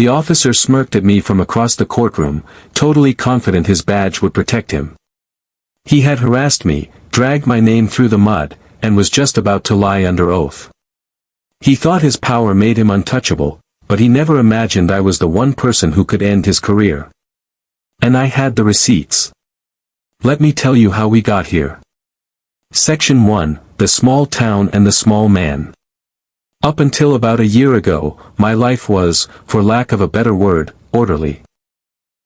The officer smirked at me from across the courtroom, totally confident his badge would protect him. He had harassed me, dragged my name through the mud, and was just about to lie under oath. He thought his power made him untouchable, but he never imagined I was the one person who could end his career. And I had the receipts. Let me tell you how we got here. Section 1, The Small Town and the Small Man. Up until about a year ago, my life was, for lack of a better word, orderly.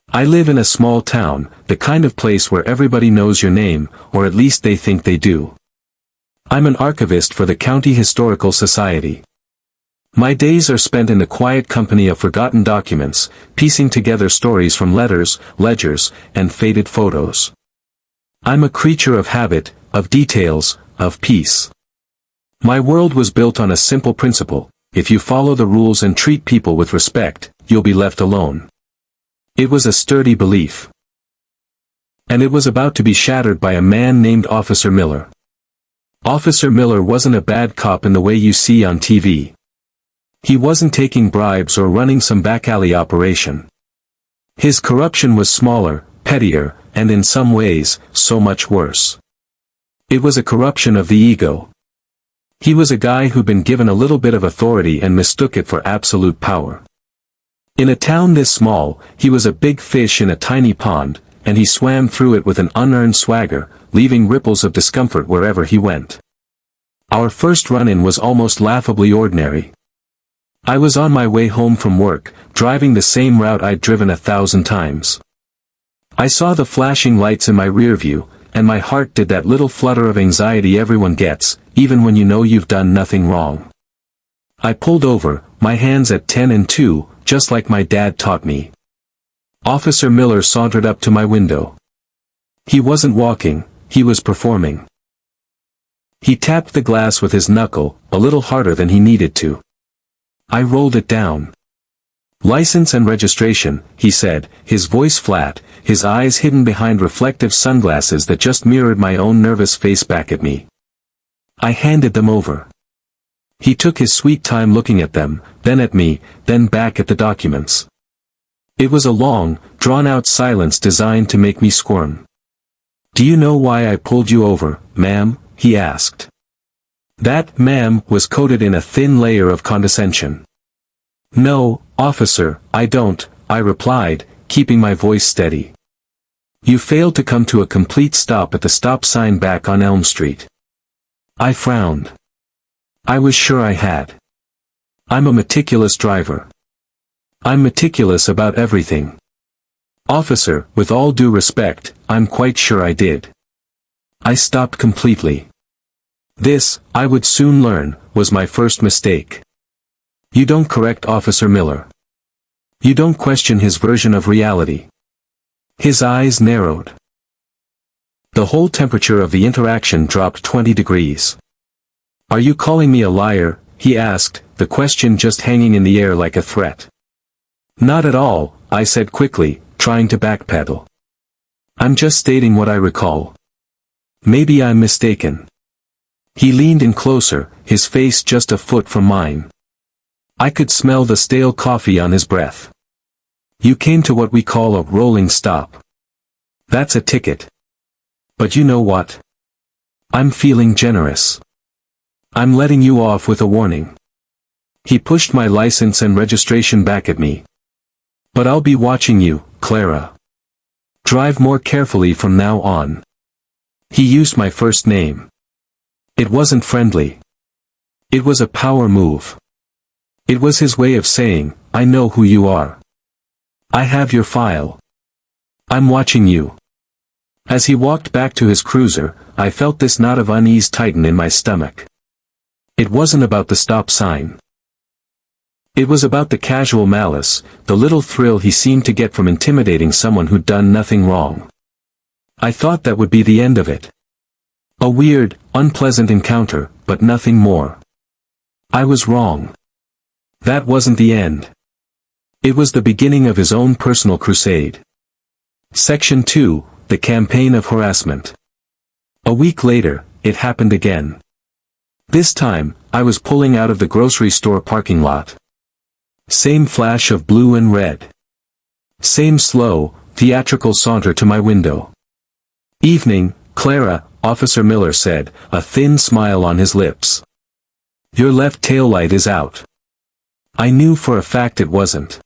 I live in a small town, the kind of place where everybody knows your name, or at least they think they do. I'm an archivist for the County Historical Society. My days are spent in the quiet company of forgotten documents, piecing together stories from letters, ledgers, and faded photos. I'm a creature of habit, of details, of peace. My world was built on a simple principle: if you follow the rules and treat people with respect, you'll be left alone. It was a sturdy belief. And it was about to be shattered by a man named Officer Miller. Officer Miller wasn't a bad cop in the way you see on TV. He wasn't taking bribes or running some back-alley operation. His corruption was smaller, pettier, and in some ways, so much worse. It was a corruption of the ego. He was a guy who'd been given a little bit of authority and mistook it for absolute power. In a town this small, he was a big fish in a tiny pond, and he swam through it with an unearned swagger, leaving ripples of discomfort wherever he went. Our first run-in was almost laughably ordinary. I was on my way home from work, driving the same route I'd driven 1,000 times. I saw the flashing lights in my rear view, and my heart did that little flutter of anxiety everyone gets, even when you know you've done nothing wrong. I pulled over, my hands at 10 and 2, just like my dad taught me. Officer Miller sauntered up to my window. He wasn't walking, he was performing. He tapped the glass with his knuckle, a little harder than he needed to. I rolled it down. "License and registration," he said, his voice flat, his eyes hidden behind reflective sunglasses that just mirrored my own nervous face back at me. I handed them over. He took his sweet time looking at them, then at me, then back at the documents. It was a long, drawn-out silence designed to make me squirm. "Do you know why I pulled you over, ma'am?" he asked. That "ma'am" was coated in a thin layer of condescension. "No, officer, I don't," I replied, keeping my voice steady. "You failed to come to a complete stop at the stop sign back on Elm Street." I frowned. I was sure I had. I'm a meticulous driver. I'm meticulous about everything. "Officer, with all due respect, I'm quite sure I did." I stopped completely. This, I would soon learn, was my first mistake. You don't correct Officer Miller. You don't question his version of reality. His eyes narrowed. The whole temperature of the interaction dropped 20 degrees. "Are you calling me a liar?" he asked, the question just hanging in the air like a threat. "Not at all," I said quickly, trying to backpedal. "I'm just stating what I recall. Maybe I'm mistaken." He leaned in closer, his face just a foot from mine. I could smell the stale coffee on his breath. "You came to what we call a rolling stop. That's a ticket. But you know what? I'm feeling generous. I'm letting you off with a warning." He pushed my license and registration back at me. "But I'll be watching you, Clara. Drive more carefully from now on." He used my first name. It wasn't friendly. It was a power move. It was his way of saying, "I know who you are. I have your file. I'm watching you." As he walked back to his cruiser, I felt this knot of unease tighten in my stomach. It wasn't about the stop sign. It was about the casual malice, the little thrill he seemed to get from intimidating someone who'd done nothing wrong. I thought that would be the end of it. A weird, unpleasant encounter, but nothing more. I was wrong. That wasn't the end. It was the beginning of his own personal crusade. Section 2, The Campaign of Harassment. A week later, it happened again. This time, I was pulling out of the grocery store parking lot. Same flash of blue and red. Same slow, theatrical saunter to my window. "Evening, Clara," Officer Miller said, a thin smile on his lips. "Your left taillight is out." I knew for a fact it wasn't.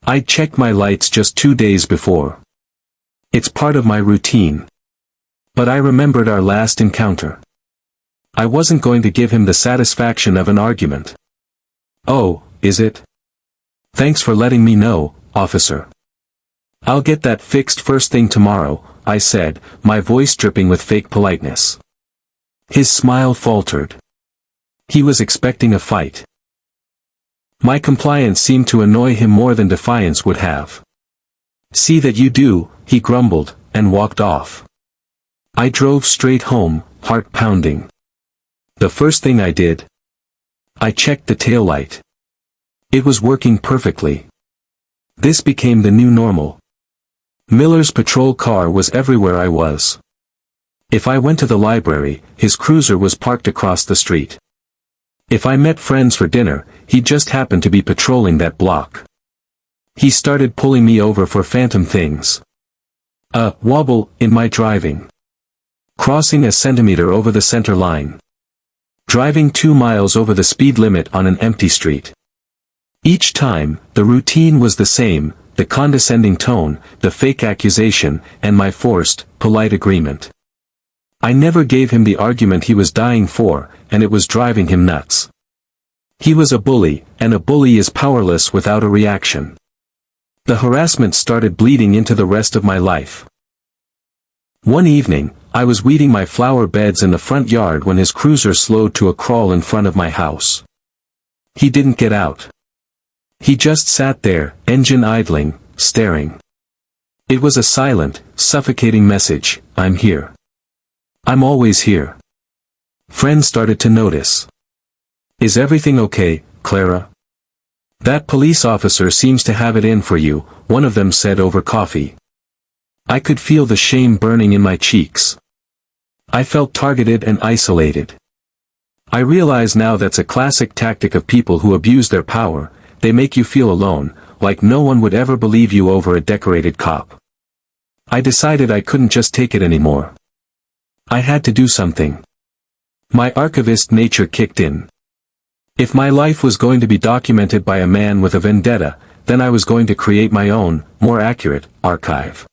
I'd checked my lights just 2 days before. It's part of my routine. But I remembered our last encounter. I wasn't going to give him the satisfaction of an argument. "Oh, is it? Thanks for letting me know, officer. I'll get that fixed first thing tomorrow," I said, my voice dripping with fake politeness. His smile faltered. He was expecting a fight. My compliance seemed to annoy him more than defiance would have. "See that you do," he grumbled, and walked off. I drove straight home, heart pounding. The first thing I did, I checked the taillight. It was working perfectly. This became the new normal. Miller's patrol car was everywhere I was. If I went to the library, his cruiser was parked across the street. If I met friends for dinner, he just happened to be patrolling that block. He started pulling me over for phantom things. A wobble in my driving. Crossing a centimeter over the center line. Driving 2 miles over the speed limit on an empty street. Each time, the routine was the same, the condescending tone, the fake accusation, and my forced, polite agreement. I never gave him the argument he was dying for, and it was driving him nuts. He was a bully, and a bully is powerless without a reaction. The harassment started bleeding into the rest of my life. One evening, I was weeding my flower beds in the front yard when his cruiser slowed to a crawl in front of my house. He didn't get out. He just sat there, engine idling, staring. It was a silent, suffocating message: "I'm here. I'm always here." Friends started to notice. "Is everything okay, Clara? That police officer seems to have it in for you," one of them said over coffee. I could feel the shame burning in my cheeks. I felt targeted and isolated. I realize now that's a classic tactic of people who abuse their power. They make you feel alone, like no one would ever believe you over a decorated cop. I decided I couldn't just take it anymore. I had to do something. My archivist nature kicked in. If my life was going to be documented by a man with a vendetta, then I was going to create my own, more accurate, archive.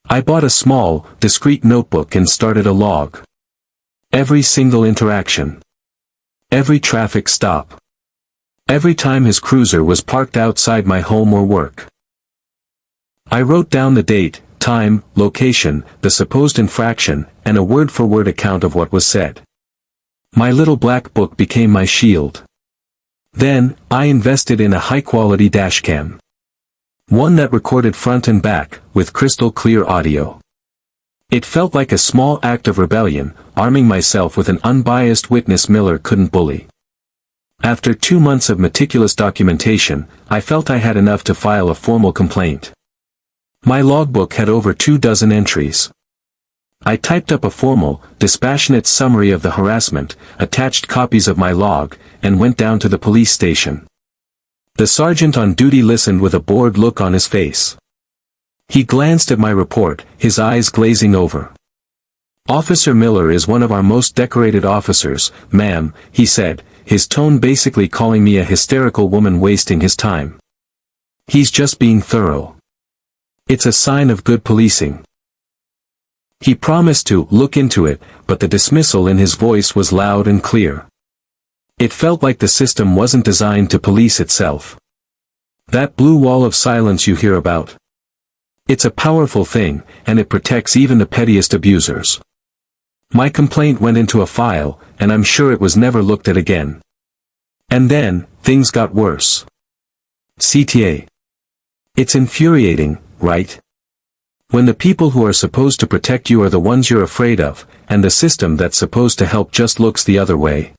I bought a small, discreet notebook and started a log. Every single interaction. Every traffic stop. Every time his cruiser was parked outside my home or work. I wrote down the date, time, location, the supposed infraction, and a word-for-word account of what was said. My little black book became my shield. Then, I invested in a high-quality dashcam. One that recorded front and back, with crystal-clear audio. It felt like a small act of rebellion, arming myself with an unbiased witness Miller couldn't bully. After 2 months of meticulous documentation, I felt I had enough to file a formal complaint. My logbook had over 24 entries. I typed up a formal, dispassionate summary of the harassment, attached copies of my log, and went down to the police station. The sergeant on duty listened with a bored look on his face. He glanced at my report, his eyes glazing over. "Officer Miller is one of our most decorated officers, ma'am," he said, his tone basically calling me a hysterical woman wasting his time. "He's just being thorough. It's a sign of good policing." He promised to look into it, but the dismissal in his voice was loud and clear. It felt like the system wasn't designed to police itself. That blue wall of silence you hear about. It's a powerful thing, and it protects even the pettiest abusers. My complaint went into a file, and I'm sure it was never looked at again. And then, things got worse. CTA. It's infuriating, right? When the people who are supposed to protect you are the ones you're afraid of, and the system that's supposed to help just looks the other way.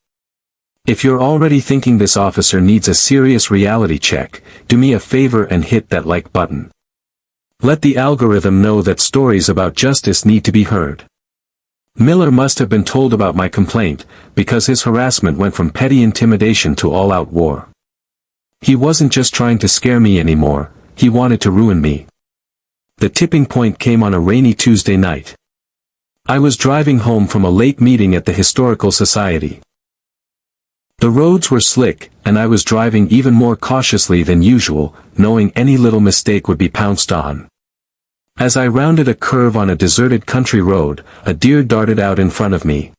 If you're already thinking this officer needs a serious reality check, do me a favor and hit that like button. Let the algorithm know that stories about justice need to be heard. Miller must have been told about my complaint, because his harassment went from petty intimidation to all-out war. He wasn't just trying to scare me anymore, he wanted to ruin me. The tipping point came on a rainy Tuesday night. I was driving home from a late meeting at the Historical Society. The roads were slick, and I was driving even more cautiously than usual, knowing any little mistake would be pounced on. As I rounded a curve on a deserted country road, a deer darted out in front of me.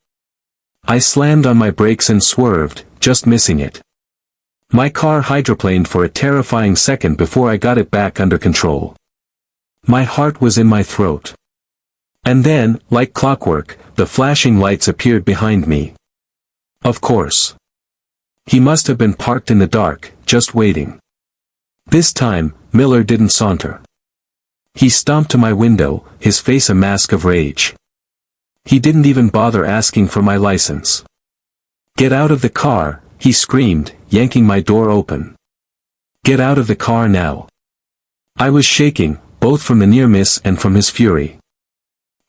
I slammed on my brakes and swerved, just missing it. My car hydroplaned for a terrifying second before I got it back under control. My heart was in my throat. And then, like clockwork, the flashing lights appeared behind me. Of course. He must have been parked in the dark, just waiting. This time, Miller didn't saunter. He stomped to my window, his face a mask of rage. He didn't even bother asking for my license. "Get out of the car," he screamed, yanking my door open. "Get out of the car now." I was shaking, both from the near miss and from his fury.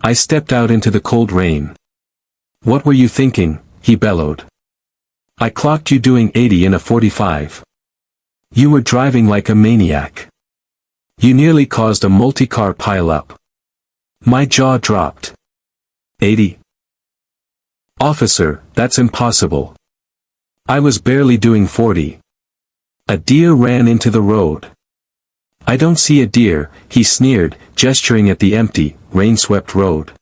I stepped out into the cold rain. "What were you thinking?" he bellowed. "I clocked you doing 80 in a 45. You were driving like a maniac. You nearly caused a multi-car pileup." My jaw dropped. 80? "Officer, that's impossible. I was barely doing 40. A deer ran into the road." "I don't see a deer," he sneered, gesturing at the empty, rain-swept road.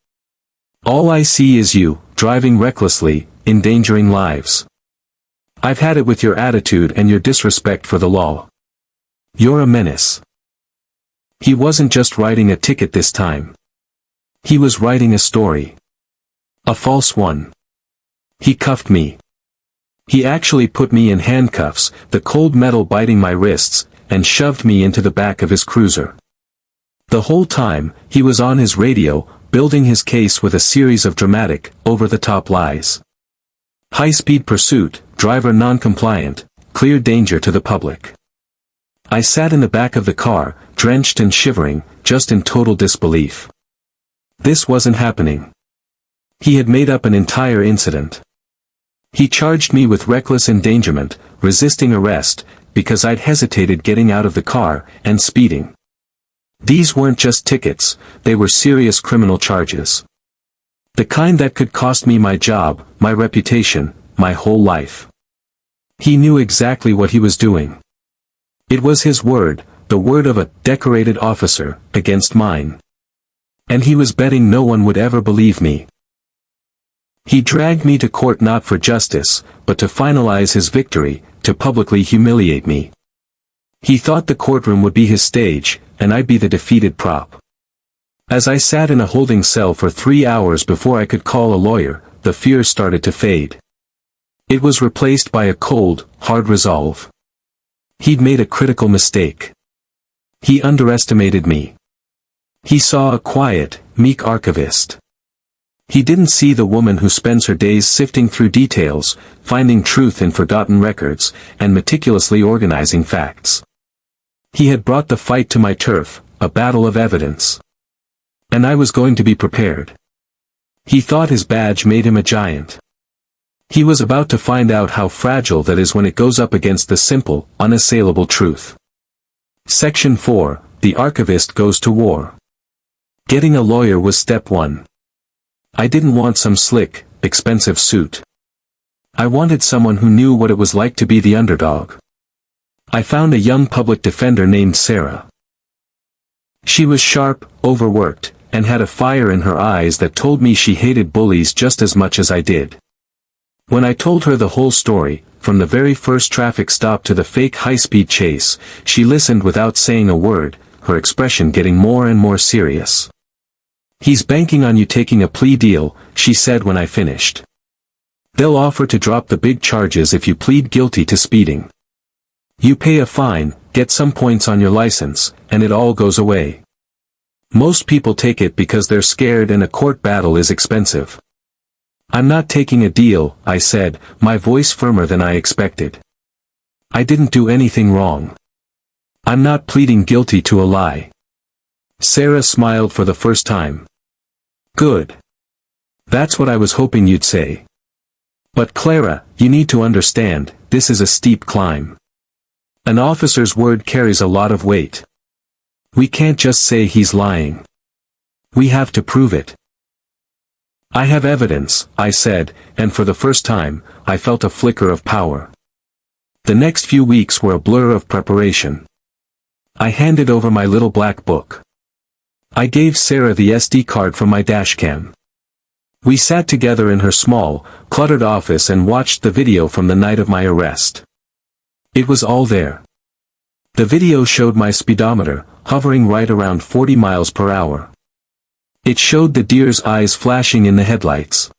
"All I see is you, driving recklessly, endangering lives. I've had it with your attitude and your disrespect for the law. You're a menace." He wasn't just writing a ticket this time. He was writing a story. A false one. He cuffed me. He actually put me in handcuffs, the cold metal biting my wrists, and shoved me into the back of his cruiser. The whole time, he was on his radio, building his case with a series of dramatic, over-the-top lies. High-speed pursuit, driver non-compliant, clear danger to the public. I sat in the back of the car, drenched and shivering, just in total disbelief. This wasn't happening. He had made up an entire incident. He charged me with reckless endangerment, resisting arrest, because I'd hesitated getting out of the car, and speeding. These weren't just tickets, they were serious criminal charges. The kind that could cost me my job, my reputation, my whole life. He knew exactly what he was doing. It was his word, the word of a decorated officer, against mine. And he was betting no one would ever believe me. He dragged me to court not for justice, but to finalize his victory, to publicly humiliate me. He thought the courtroom would be his stage, and I'd be the defeated prop. As I sat in a holding cell for 3 hours before I could call a lawyer, the fear started to fade. It was replaced by a cold, hard resolve. He'd made a critical mistake. He underestimated me. He saw a quiet, meek archivist. He didn't see the woman who spends her days sifting through details, finding truth in forgotten records, and meticulously organizing facts. He had brought the fight to my turf, a battle of evidence. And I was going to be prepared. He thought his badge made him a giant. He was about to find out how fragile that is when it goes up against the simple, unassailable truth. Section 4, The Archivist Goes to War. Getting a lawyer was step 1. I didn't want some slick, expensive suit. I wanted someone who knew what it was like to be the underdog. I found a young public defender named Sarah. She was sharp, overworked, and had a fire in her eyes that told me she hated bullies just as much as I did. When I told her the whole story, from the very first traffic stop to the fake high-speed chase, she listened without saying a word, her expression getting more and more serious. "He's banking on you taking a plea deal," she said when I finished. "They'll offer to drop the big charges if you plead guilty to speeding. You pay a fine, get some points on your license, and it all goes away. Most people take it because they're scared and a court battle is expensive." "I'm not taking a deal," I said, my voice firmer than I expected. "I didn't do anything wrong. I'm not pleading guilty to a lie." Sarah smiled for the first time. "Good. That's what I was hoping you'd say. But Clara, you need to understand, this is a steep climb. An officer's word carries a lot of weight. We can't just say he's lying. We have to prove it. I have evidence, I said, and for the first time, I felt a flicker of power. The next few weeks were a blur of preparation. I handed over my little black book. I gave Sarah the SD card from my dashcam. We sat together in her small, cluttered office and watched the video from the night of my arrest. It was all there. The video showed my speedometer, hovering right around 40 miles per hour. It showed the deer's eyes flashing in the headlights.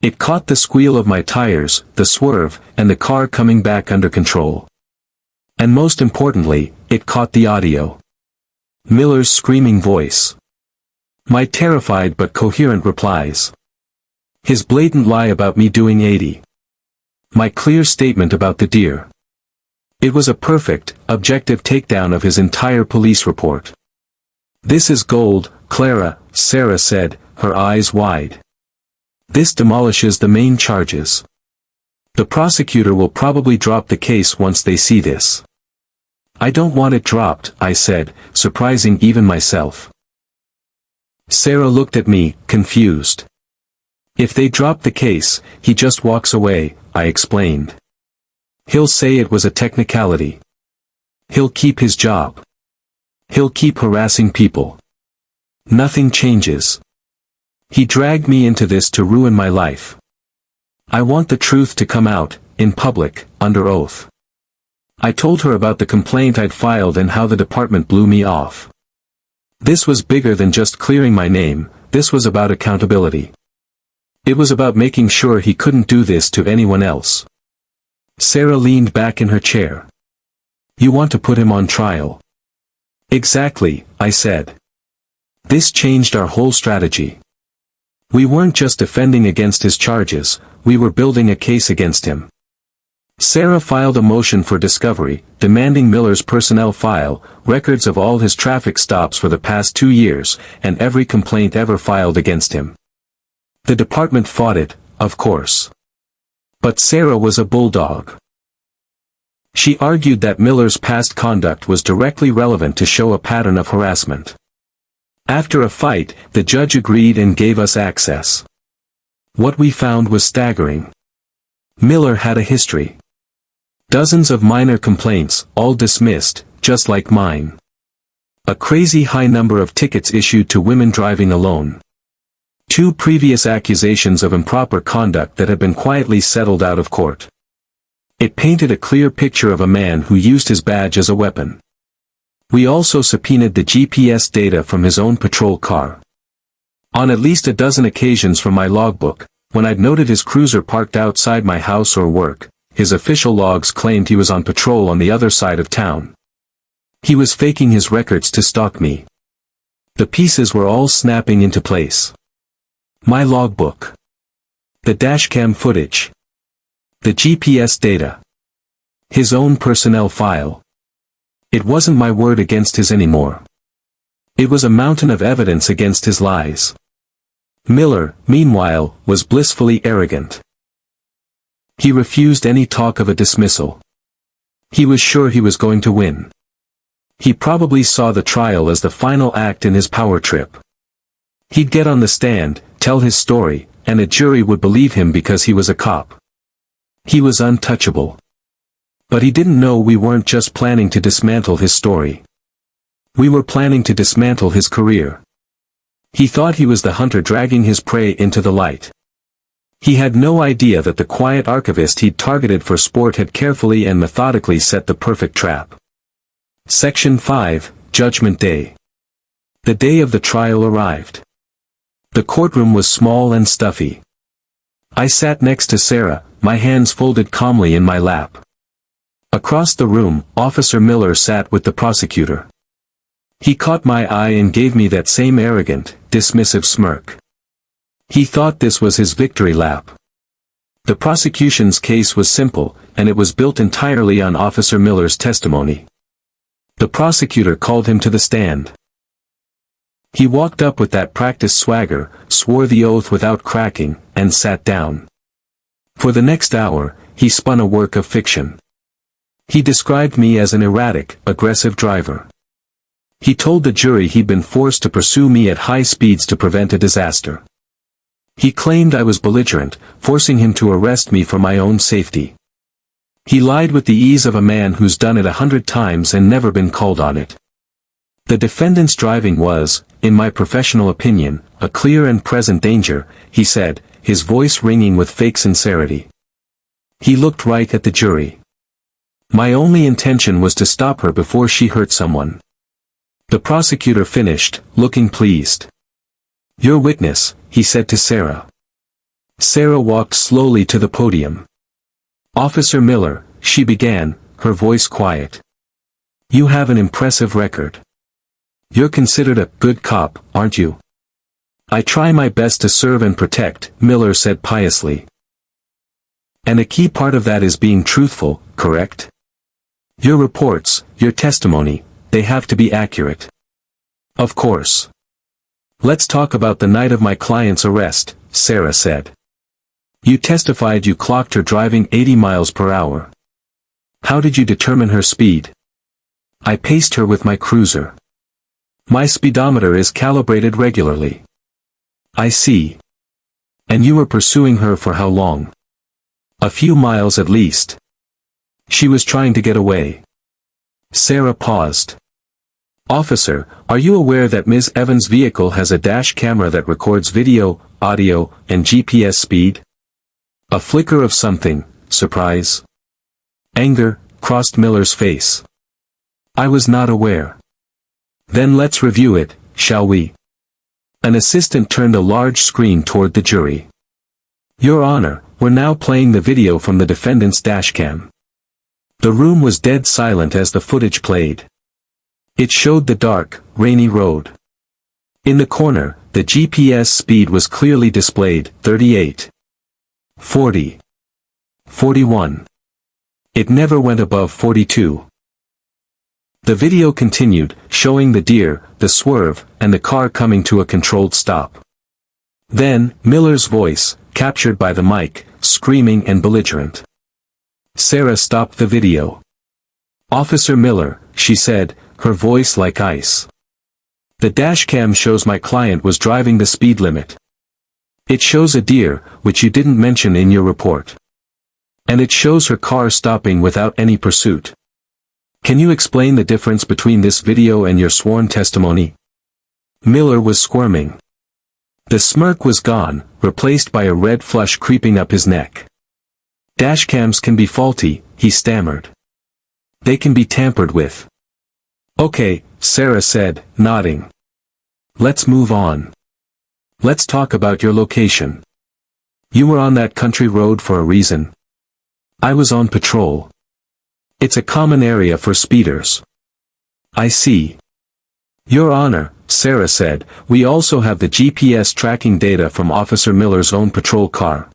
It caught the squeal of my tires, the swerve, and the car coming back under control. And most importantly, it caught the audio. Miller's screaming voice. My terrified but coherent replies. His blatant lie about me doing 80. My clear statement about the deer. It was a perfect, objective takedown of his entire police report. This is gold, Clara, Sarah said, her eyes wide. This demolishes the main charges. The prosecutor will probably drop the case once they see this. I don't want it dropped, I said, surprising even myself. Sarah looked at me, confused. If they drop the case, he just walks away, I explained. He'll say it was a technicality. He'll keep his job. He'll keep harassing people. Nothing changes. He dragged me into this to ruin my life. I want the truth to come out, in public, under oath. I told her about the complaint I'd filed and how the department blew me off. This was bigger than just clearing my name, this was about accountability. It was about making sure he couldn't do this to anyone else. Sarah leaned back in her chair. You want to put him on trial? Exactly, I said. This changed our whole strategy. We weren't just defending against his charges, we were building a case against him. Sarah filed a motion for discovery, demanding Miller's personnel file, records of all his traffic stops for the past 2 years, and every complaint ever filed against him. The department fought it, of course. But Sarah was a bulldog. She argued that Miller's past conduct was directly relevant to show a pattern of harassment. After a fight, the judge agreed and gave us access. What we found was staggering. Miller had a history. Dozens of minor complaints, all dismissed, just like mine. A crazy high number of tickets issued to women driving alone. 2 previous accusations of improper conduct that had been quietly settled out of court. It painted a clear picture of a man who used his badge as a weapon. We also subpoenaed the GPS data from his own patrol car. On at least a dozen occasions from my logbook, when I'd noted his cruiser parked outside my house or work, his official logs claimed he was on patrol on the other side of town. He was faking his records to stalk me. The pieces were all snapping into place. My logbook. The dashcam footage. The GPS data. His own personnel file. It wasn't my word against his anymore. It was a mountain of evidence against his lies. Miller, meanwhile, was blissfully arrogant. He refused any talk of a dismissal. He was sure he was going to win. He probably saw the trial as the final act in his power trip. He'd get on the stand, tell his story, and a jury would believe him because he was a cop. He was untouchable. But he didn't know we weren't just planning to dismantle his story. We were planning to dismantle his career. He thought he was the hunter dragging his prey into the light. He had no idea that the quiet archivist he'd targeted for sport had carefully and methodically set the perfect trap. Section 5, Judgment Day. The day of the trial arrived. The courtroom was small and stuffy. I sat next to Sarah, my hands folded calmly in my lap. Across the room, Officer Miller sat with the prosecutor. He caught my eye and gave me that same arrogant, dismissive smirk. He thought this was his victory lap. The prosecution's case was simple, and it was built entirely on Officer Miller's testimony. The prosecutor called him to the stand. He walked up with that practiced swagger, swore the oath without cracking, and sat down. For the next hour, he spun a work of fiction. He described me as an erratic, aggressive driver. He told the jury he'd been forced to pursue me at high speeds to prevent a disaster. He claimed I was belligerent, forcing him to arrest me for my own safety. He lied with the ease of a man who's done it 100 times and never been called on it. The defendant's driving was, in my professional opinion, a clear and present danger, he said, his voice ringing with fake sincerity. He looked right at the jury. My only intention was to stop her before she hurt someone. The prosecutor finished, looking pleased. Your witness, he said to Sarah. Sarah walked slowly to the podium. Officer Miller, she began, her voice quiet. You have an impressive record. You're considered a good cop, aren't you? I try my best to serve and protect, Miller said piously. And a key part of that is being truthful, correct? Your reports, your testimony, they have to be accurate. Of course. Let's talk about the night of my client's arrest, Sarah said. You testified you clocked her driving 80 miles per hour. How did you determine her speed? I paced her with my cruiser. My speedometer is calibrated regularly. I see. And you were pursuing her for how long? A few miles at least. She was trying to get away. Sarah paused. Officer, are you aware that Ms. Evans' vehicle has a dash camera that records video, audio, and GPS speed? A flicker of something, surprise. Anger, crossed Miller's face. I was not aware. Then let's review it, shall we? An assistant turned a large screen toward the jury. Your Honor, we're now playing the video from the defendant's dashcam. The room was dead silent as the footage played. It showed the dark, rainy road. In the corner, the GPS speed was clearly displayed, 38. 40. 41. It never went above 42. The video continued, showing the deer, the swerve, and the car coming to a controlled stop. Then, Miller's voice, captured by the mic, screaming and belligerent. Sarah stopped the video. Officer Miller, she said, her voice like ice. The dashcam shows my client was driving the speed limit. It shows a deer, which you didn't mention in your report. And it shows her car stopping without any pursuit. Can you explain the difference between this video and your sworn testimony? Miller was squirming. The smirk was gone, replaced by a red flush creeping up his neck. Dashcams can be faulty, he stammered. They can be tampered with. Okay, Sarah said, nodding. Let's move on. Let's talk about your location. You were on that country road for a reason. I was on patrol. It's a common area for speeders. I see. Your Honor, Sarah said, we also have the GPS tracking data from Officer Miller's own patrol car.